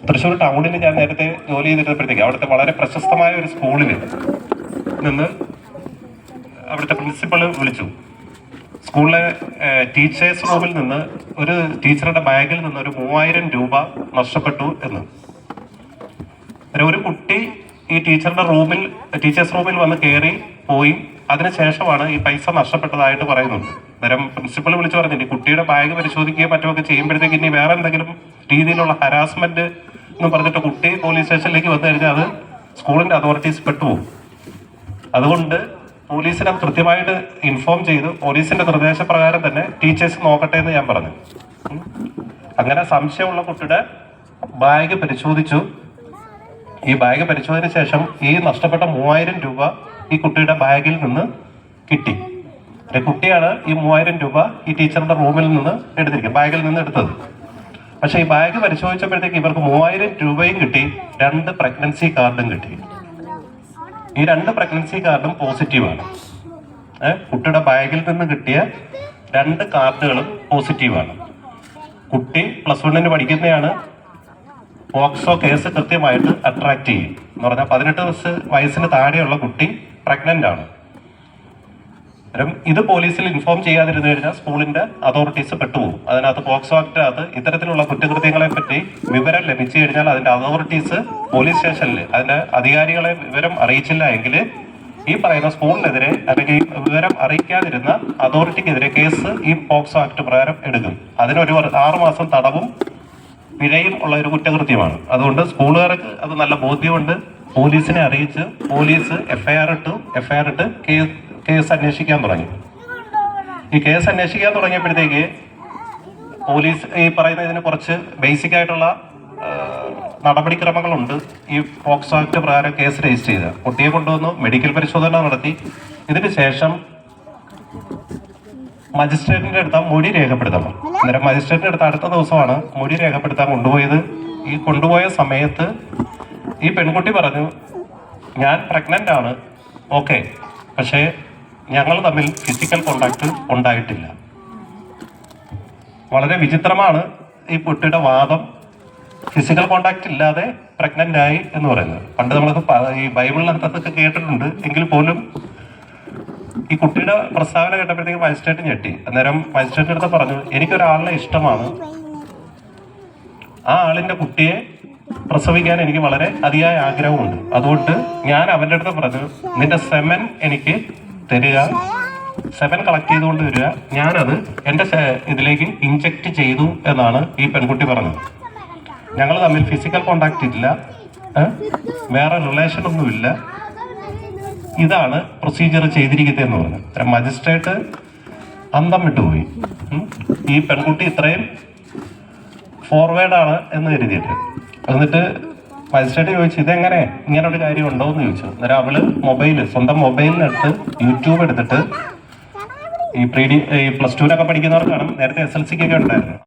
തൃശ്ശൂർ ടൗണിൽ ഞാൻ നേരത്തെ ജോലി ചെയ്തിരുന്നപ്പോഴത്തേക്ക് അവിടുത്തെ വളരെ പ്രശസ്തമായ ഒരു സ്കൂളിൽ നിന്ന് അവിടുത്തെ പ്രിൻസിപ്പള് വിളിച്ചു. സ്കൂളിലെ ടീച്ചേഴ്സ് റൂമിൽ നിന്ന് ഒരു ടീച്ചറുടെ ബാഗിൽ നിന്ന് ഒരു 3000 രൂപ നഷ്ടപ്പെട്ടു എന്ന്. ഒരു കുട്ടി ഈ ടീച്ചേഴ്സ് റൂമിൽ വന്ന് കയറി പോയി. അതിനുശേഷമാണ് ഈ പൈസ നഷ്ടപ്പെട്ടതായിട്ട് പറയുന്നുണ്ട്. അന്നേരം പ്രിൻസിപ്പൾ വിളിച്ചു പറഞ്ഞിട്ട് കുട്ടിയുടെ ബാഗ് പരിശോധിക്കുകയോ മറ്റുമൊക്കെ ചെയ്യുമ്പോഴത്തേക്ക് ഇനി വേറെ എന്തെങ്കിലും രീതിയിലുള്ള ഹരാസ്മെന്റ് എന്ന് പറഞ്ഞിട്ട് കുട്ടി പോലീസ് സ്റ്റേഷനിലേക്ക് വന്നു കഴിഞ്ഞാൽ അത് സ്കൂളിന്റെ അതോറിറ്റീസ് പെട്ടുപോകും. അതുകൊണ്ട് പോലീസിനെ കൃത്യമായിട്ട് ഇൻഫോം ചെയ്തു പോലീസിന്റെ നിർദ്ദേശപ്രകാരം തന്നെ ടീച്ചേഴ്സ് നോക്കട്ടെ എന്ന് ഞാൻ പറഞ്ഞു. അങ്ങനെ സംശയമുള്ള കുട്ടിയുടെ ബാഗ് പരിശോധിച്ചു. ഈ ബാഗ് പരിശോധന ശേഷം ഈ നഷ്ടപ്പെട്ട 3000 രൂപ ഈ കുട്ടിയുടെ ബാഗിൽ നിന്ന് കിട്ടി. കുട്ടിയാണ് ഈ 3000 രൂപ ഈ ടീച്ചറുടെ റൂമിൽ നിന്ന് എടുത്തിരിക്കുന്നത്, ബാഗിൽ നിന്ന് എടുത്തത്. പക്ഷെ ഈ ബാഗ് പരിശോധിച്ചപ്പോഴത്തേക്ക് ഇവർക്ക് 3000 രൂപയും കിട്ടി, 2 പ്രഗ്നൻസി കാർഡും കിട്ടി. ഈ 2 പ്രഗ്നൻസി കാർഡും പോസിറ്റീവാണ്. കുട്ടിയുടെ ബാഗിൽ നിന്ന് കിട്ടിയ 2 കാർഡുകളും പോസിറ്റീവാണ്. കുട്ടി +1 പഠിക്കുന്നതാണ്. പോക്സോ കേസ് കൃത്യമായിട്ട് അട്രാക്ട് ചെയ്യും എന്ന് പറഞ്ഞാൽ 18 വയസ്സിന് താഴെയുള്ള കുട്ടി പ്രഗ്നന്റ് ആണ്. ഇത് പോലീസിൽ ഇൻഫോം ചെയ്യാതിരുന്നു കഴിഞ്ഞാൽ സ്കൂളിന്റെ അതോറിറ്റീസ് പെട്ടുപോകും. അതിനകത്ത് പോക്സോ ആക്ടിനകത്ത് ഇത്തരത്തിലുള്ള കുറ്റകൃത്യങ്ങളെ പറ്റി വിവരം ലഭിച്ചു കഴിഞ്ഞാൽ അതിന്റെ അതോറിറ്റീസ് പോലീസ് സ്റ്റേഷനിൽ അതിന്റെ അധികാരികളെ വിവരം അറിയിച്ചില്ല എങ്കിൽ ഈ പറയുന്ന സ്കൂളിനെതിരെ അല്ലെങ്കിൽ വിവരം അറിയിക്കാതിരുന്ന അതോറിറ്റിക്കെതിരെ കേസ് ഈ പോക്സോ ആക്ട് പ്രകാരം എടുക്കും. അതിനൊരു 6 മാസം തടവും പിഴയും ഉള്ള ഒരു കുറ്റകൃത്യമാണ്. അതുകൊണ്ട് സ്കൂളുകാർക്ക് അത് നല്ല ബോധ്യമുണ്ട്. പോലീസിനെ അറിയിച്ച് പോലീസ് എഫ്ഐആർ ഇട്ട് കേസ് അന്വേഷിക്കാൻ തുടങ്ങി. ഈ കേസ് അന്വേഷിക്കാൻ തുടങ്ങിയപ്പോഴത്തേക്ക് പോലീസ് ഈ പറയുന്ന ഇതിന് കുറച്ച് ബേസിക് ആയിട്ടുള്ള നടപടിക്രമങ്ങളുണ്ട്. ഈ പോക്സോ ആക്ട് പ്രകാരം കേസ് രജിസ്റ്റർ ചെയ്ത കുട്ടിയെ കൊണ്ടുവന്നു, മെഡിക്കൽ പരിശോധന നടത്തി. ഇതിന് ശേഷം മജിസ്ട്രേറ്റിന്റെ അടുത്ത് മൊഴി രേഖപ്പെടുത്തണം. അന്നേരം മജിസ്ട്രേറ്റിന്റെ അടുത്ത് അടുത്ത ദിവസമാണ് മൊഴി രേഖപ്പെടുത്താൻ കൊണ്ടുപോയത്. ഈ കൊണ്ടുപോയ സമയത്ത് ഈ പെൺകുട്ടി പറഞ്ഞു, ഞാൻ പ്രഗ്നന്റ് ആണ്, ഓക്കെ, പക്ഷേ ഞങ്ങൾ തമ്മിൽ ഫിസിക്കൽ കോണ്ടാക്ട് ഉണ്ടായിട്ടില്ല. വളരെ വിചിത്രമാണ് ഈ കുട്ടിയുടെ വാദം. ഫിസിക്കൽ കോണ്ടാക്ട് ഇല്ലാതെ പ്രഗ്നന്റ് ആയി എന്ന് പറയുന്നത്. പണ്ട് നമ്മളൊക്കെ ഈ ബൈബിളിനകത്തൊക്കെ കേട്ടിട്ടുണ്ട്. എങ്കിൽ പോലും ഈ കുട്ടിയുടെ പ്രസ്താവന കേട്ടപ്പോഴത്തേക്ക് മജിസ്ട്രേറ്റ് ഞെട്ടി. അന്നേരം മജിസ്ട്രേറ്റിന്റെ അടുത്ത് പറഞ്ഞു, എനിക്കൊരാളിനെ ഇഷ്ടമാണ്, ആ ആളിന്റെ കുട്ടിയെ പ്രസവിക്കാൻ എനിക്ക് വളരെ അതിയായ ആഗ്രഹമുണ്ട്. അതുകൊണ്ട് ഞാൻ അവന്റെ അടുത്ത് പറഞ്ഞു, നിന്റെ സെമൻ എനിക്ക് തരിക, സെമൻ കളക്ട് ചെയ്തുകൊണ്ട് വരിക, ഞാനത് എൻ്റെ ഇതിലേക്ക് ഇൻജെക്ട് ചെയ്തു എന്നാണ് ഈ പെൺകുട്ടി പറഞ്ഞത്. ഞങ്ങൾ തമ്മിൽ ഫിസിക്കൽ കോണ്ടാക്ട് ഇല്ല, വേറെ റിലേഷൻ ഒന്നുമില്ല, ഇതാണ് പ്രൊസീജിയർ ചെയ്തിരിക്കുന്നതെന്ന് പറഞ്ഞു. മജിസ്ട്രേറ്റ് അന്തം വിട്ടുപോയി. ഈ പെൺകുട്ടി ഇത്രയും ഫോർവേഡാണ് എന്ന് കരുതിയിട്ട്. എന്നിട്ട് മജിസ്ട്രേറ്റ് ചോദിച്ചു, ഇതെങ്ങനെ ഇങ്ങനെ ഒരു കാര്യം ഉണ്ടോ എന്ന് ചോദിച്ചു. അന്നേരം അവള് സ്വന്തം മൊബൈലിനടുത്ത് യൂട്യൂബ് എടുത്തിട്ട് ഈ +2 പഠിക്കുന്നവർക്കാണ്, നേരത്തെ SLC ഉണ്ടായിരുന്നു.